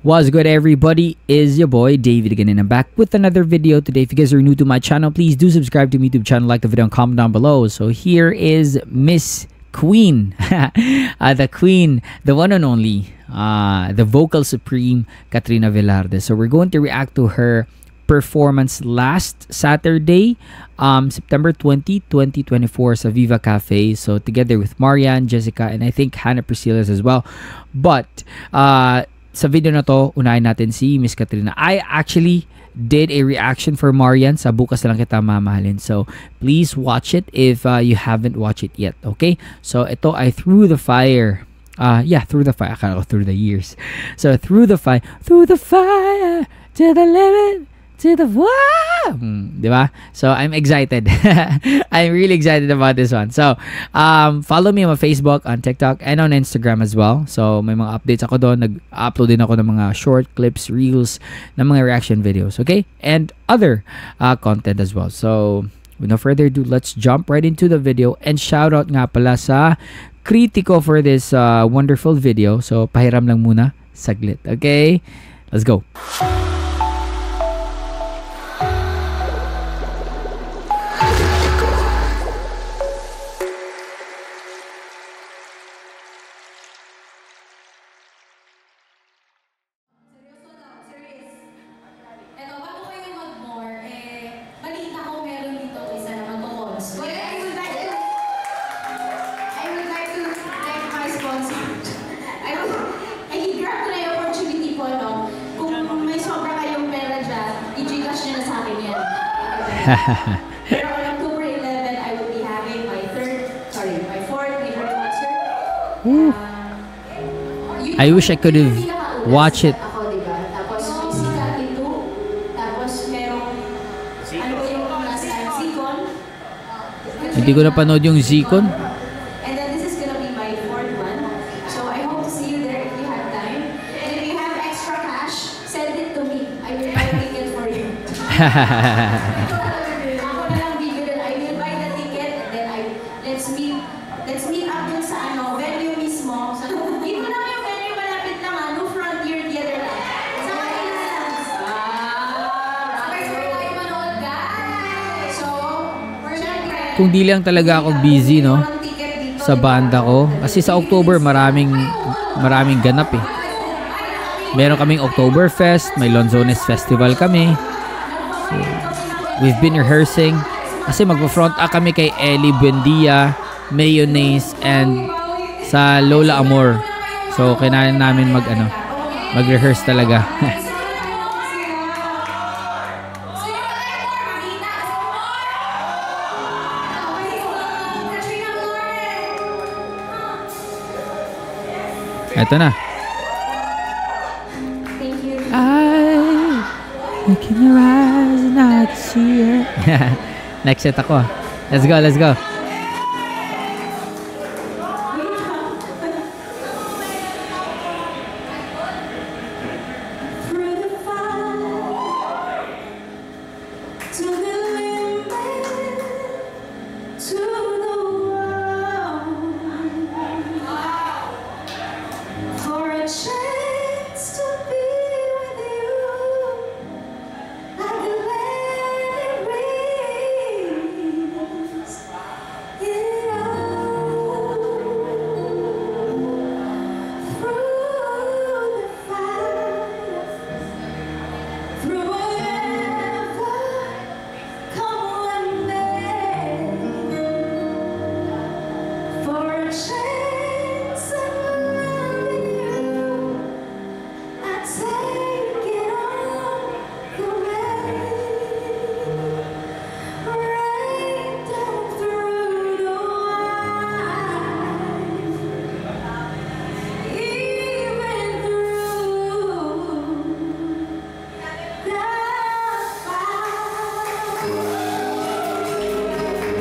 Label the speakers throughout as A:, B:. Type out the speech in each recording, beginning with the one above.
A: What's good, everybody? Is your boy David again, and I'm back with another video today. If you guys are new to my channel, please do subscribe to my YouTube channel, like the video, and comment down below. So here is Miss Queen, the Queen, the one and only, the vocal supreme, Katrina Velarde. So we're going to react to her performance last Saturday, September 20, 2024 sa Viva Cafe. So together with Marian, Jessica, and I think Hannah Priscilla's as well. But sa video na to, unahin natin si Miss Katrina. I actually did a reaction for Marian sa Bukas Na Lang Kita Mamahalin. So please watch it if you haven't watched it yet. Okay? So ito ay Through the Fire. Through the Fire. Akala ko Through the Years. So Through the Fire to the limit. To the diba? So I'm excited. I'm really excited about this one. So follow me on Facebook, on TikTok, and on Instagram as well. So may mga updates ako doon. Nag-upload din ako ng mga short clips, reels, ng mga reaction videos, okay? And other content as well. So with no further ado, let's jump right into the video. And shout out nga pala sa Kritiko for this wonderful video. So pahiram lang muna saglit, okay? Let's go.
B: Pero on October 11, I will be having my fourth liver concert.
A: I wish I could have watched it.
B: Ako, diba? Tapos, Sika ito. Tapos, merong, ano ba yung nasa Zicon?
A: Hindi ko napanood yung Zicon.
B: And then this is gonna be my fourth one. So, I hope to see you there if you have time. And if you have extra cash, send it to me. I will buy a ticket for you. Let's meet up dun sa venue mismo. Dito lang yung venue, malapit lang Frontier Theater lang. Sa kanila lang. Sabay-sabay tayo manood, guys. So,
A: Kung di lang talaga ako busy, no? Sa banda ko. Kasi sa October, maraming ganap eh. Meron kaming Oktoberfest, may Lonzones Festival kami. So, we've been rehearsing. Kasi magpa-front act kami kay Ellie Buendia, Mayonnaise, and sa Lola Amor. So kailangan namin mag-rehearse talaga. Ito na. Look in your eyes and I can see it. Next set ako. Let's go, let's go.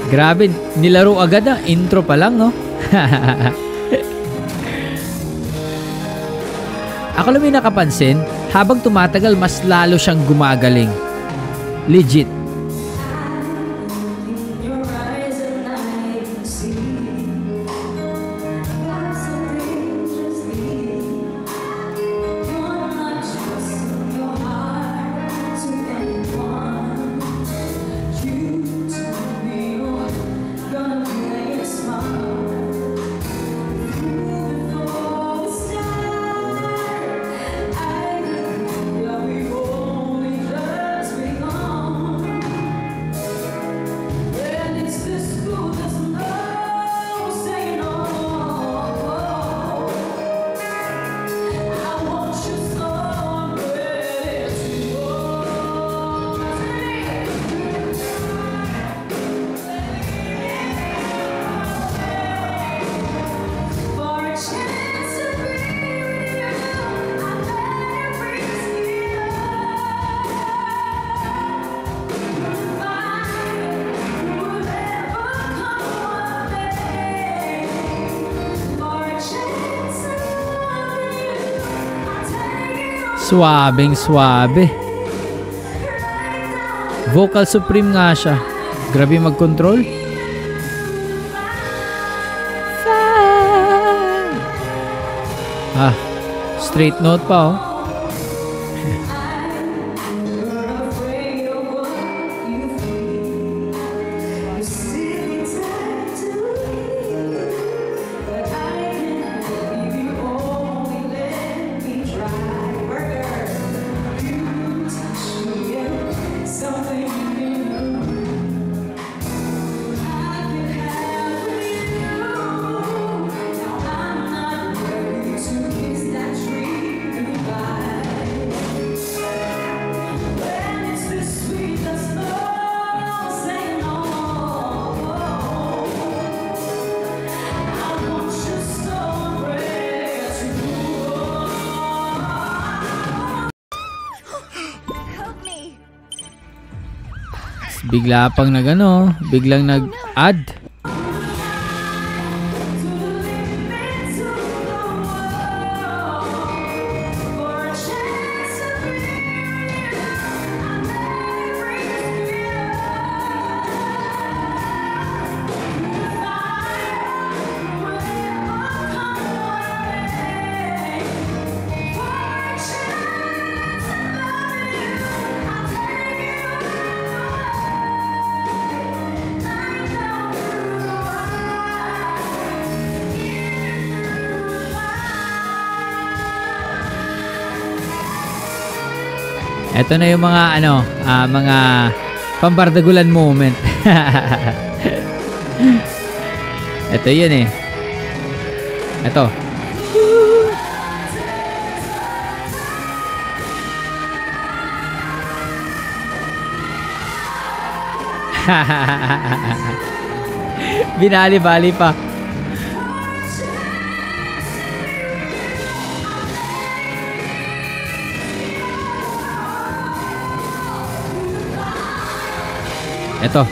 A: Grabe, nilaro agad intro pa lang, no? Ako lang may nakapansin, habang tumatagal, mas lalo siyang gumagaling. Legit. Swabeng swabe. Vocal supreme nga siya. Grabe mag-control. Ah, straight note pa oh. Bigla pang biglang nag-add. Ito na yung mga mga pambardagulan moment. Ito yun eh. Ito. Binali-bali pa. Ito.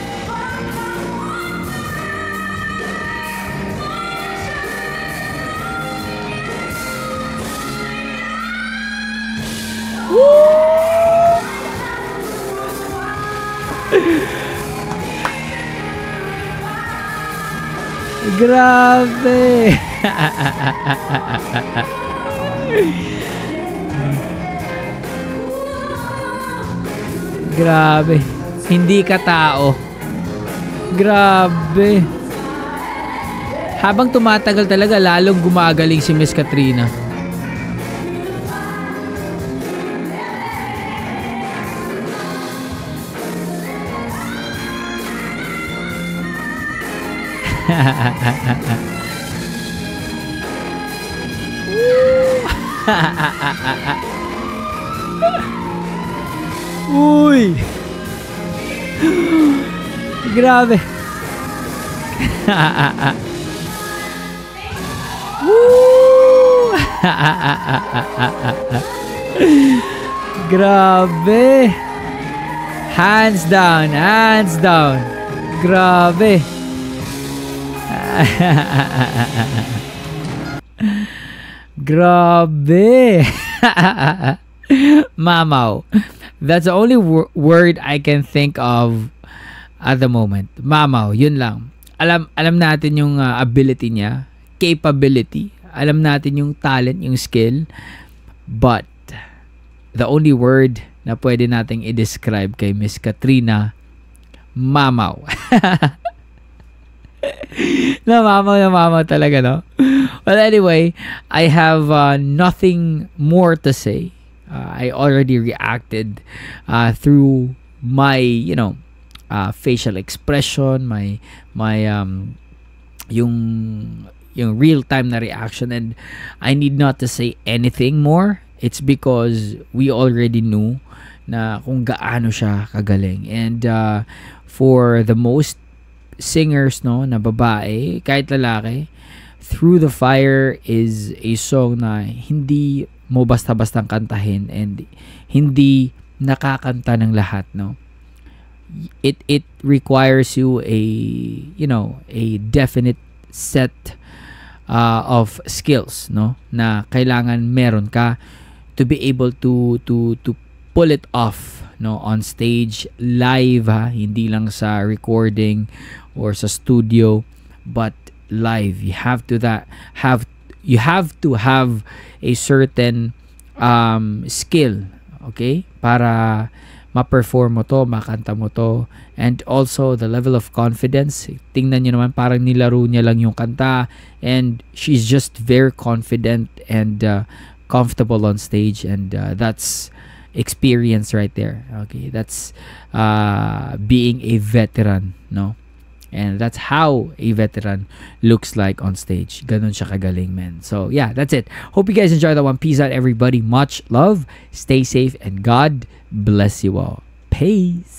A: Grabe. Grabe. Hindi ka tao. Grabe. Habang tumatagal talaga, lalong gumagaling si Miss Katrina. Uy. Grabe. Grabe. Hands down, hands down. Grabe. Grabe. Mamaw. That's the only word I can think of at the moment. Mamaw, yun lang. Alam natin yung ability niya, capability. Alam natin yung talent, yung skill. But the only word na pwede nating i-describe kay Miss Katrina, mamaw. Namamaw talaga, no? Well, anyway, I have nothing more to say. I already reacted through my, facial expression, my yung real time na reaction, and I need not to say anything more. It's because we already knew na kung gaano siya kagaling. And for the most singers, no, na babae, kahit lalaki, Through the Fire is a song na hindi mo basta-bastang kantahin and hindi nakakanta ng lahat, no. It requires you a definite set of skills, no, na kailangan meron ka to be able to pull it off, no, on stage, live, ha, hindi lang sa recording or sa studio, but live. You have to have a certain skill, okay, para ma-perform mo to, makanta mo to, and also the level of confidence. Tingnan nyo naman, parang nilaro niya lang yung kanta, and she's just very confident and comfortable on stage, and that's experience right there. Okay, that's being a veteran, no? And that's how a veteran looks like on stage. Ganun siya kagaling, man. So, yeah, that's it. Hope you guys enjoyed that one. Peace out, everybody. Much love. Stay safe, and God bless you all. Peace.